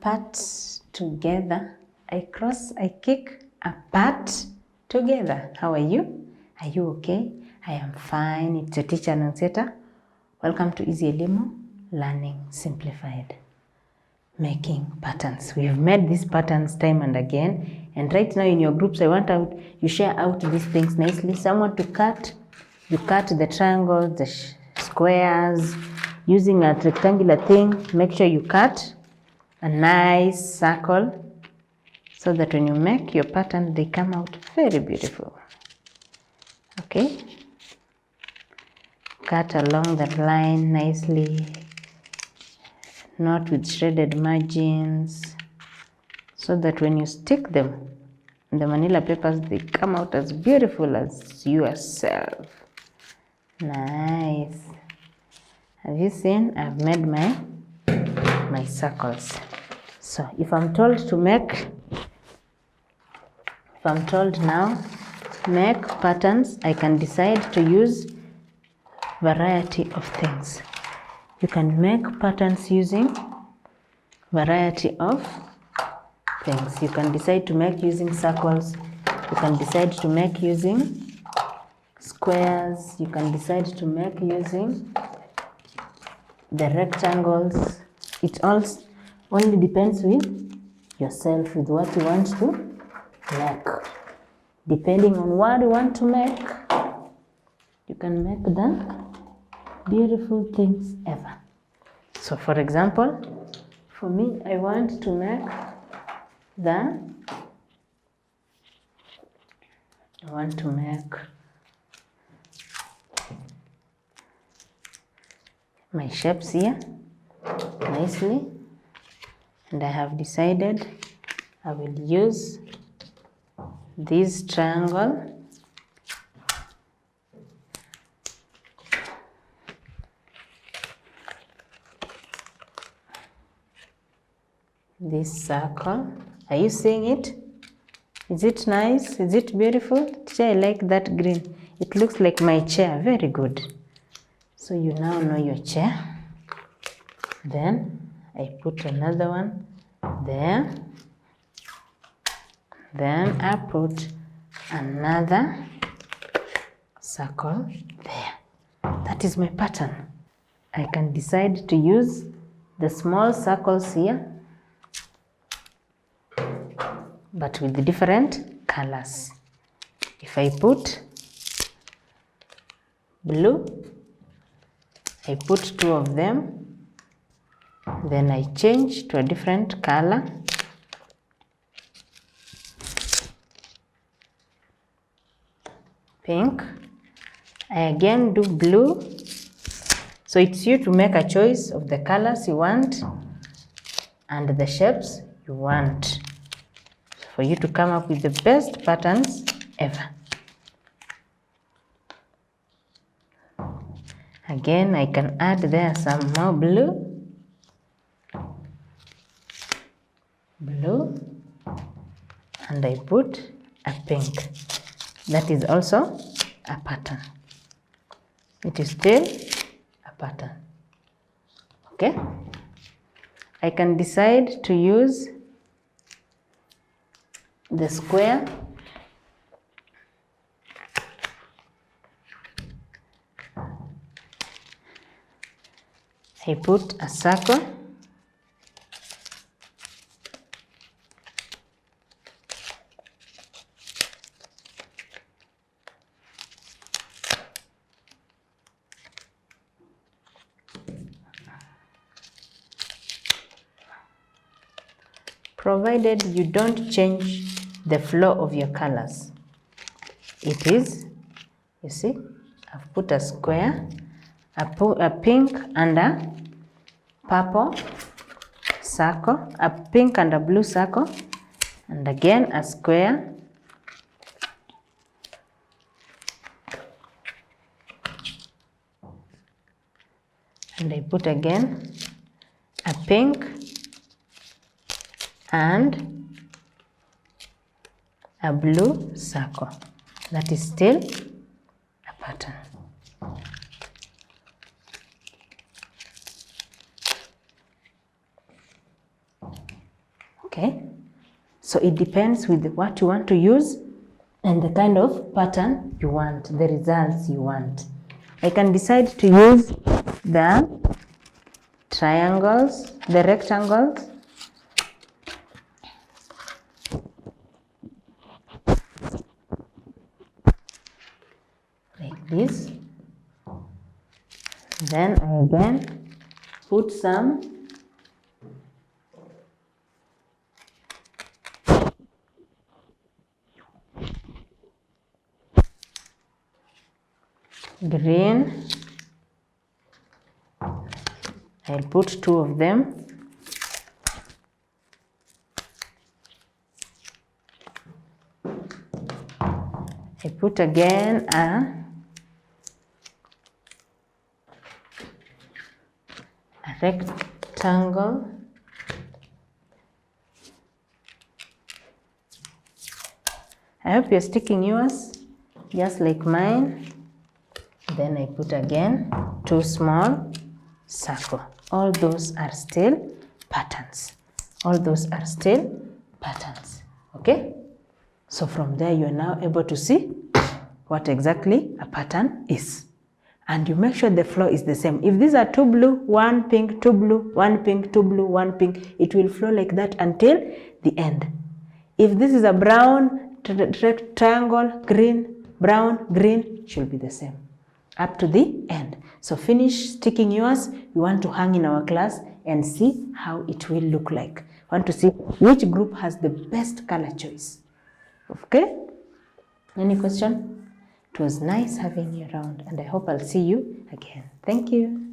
cut together, I cross, I kick, apart, together. How are you? Are you okay? I am fine. It's your teacher Anauncieta. Welcome to Easy Elimu, Learning Simplified. Making patterns. We've made these patterns time and again, and right now in your groups, I want you share out these things nicely. Someone to cut, you cut the triangles, the squares, using a rectangular thing. Make sure you cut a nice circle so that when you make your pattern, they come out very beautiful. Okay? Cut along that line nicely, not with shredded margins, so that when you stick them in the manila papers, they come out as beautiful as yourself. Nice. Have you seen? I've made my circles. So if I'm told now, make patterns, I can decide to use variety of things. You can make patterns using variety of things. You can decide to make using circles. You can decide to make using squares. You can decide to make using the rectangles. It all only depends with yourself, with what you want to make. Depending on what you want to make, you can make the beautiful things ever. So for example, for me, I want to make my shapes here nicely, and I have decided I will use this triangle, this circle. Are you seeing it? Is it nice? Is it beautiful? I like that green. It looks like my chair. Very good. So you now know your chair. Then I put another one there. Then I put another circle there. That is my pattern. I can decide to use the small circles here, but with different colors. If I put blue, I put 2 of them, then I change to a different color. Pink. I again do blue. So it's you to make a choice of the colors you want and the shapes you want, for you to come up with the best patterns ever. Again, I can add there some more blue, and I put a pink. That is also a pattern. It is still a pattern. Okay? I can decide to use the square. I put a circle. Provided you don't change the flow of your colors. It is, you see, I've put a square, a pink and a purple circle, a pink and a blue circle, and again a square, and I put again a pink and a blue circle. That is still a pattern. So it depends with what you want to use and the kind of pattern you want, the results you want. I can decide to use the triangles, the rectangles, like this. Then I again put some green. I'll put 2 of them. I put again a rectangle. I hope you're sticking yours just like mine. Then I put again 2 small circles. All those are still patterns. All those are still patterns. Okay? So from there you are now able to see what exactly a pattern is. And you make sure the flow is the same. If these are 2 blue, 1 pink, 2 blue, 1 pink, 2 blue, 1 pink, it will flow like that until the end. If this is a brown triangle, green, brown, green, it should be the same up to the end. So finish sticking yours. You want to hang in our class and see how it will look like. I want to see which group has the best color choice. Okay? Any question? It was nice having you around, and I hope I'll see you again. Thank you.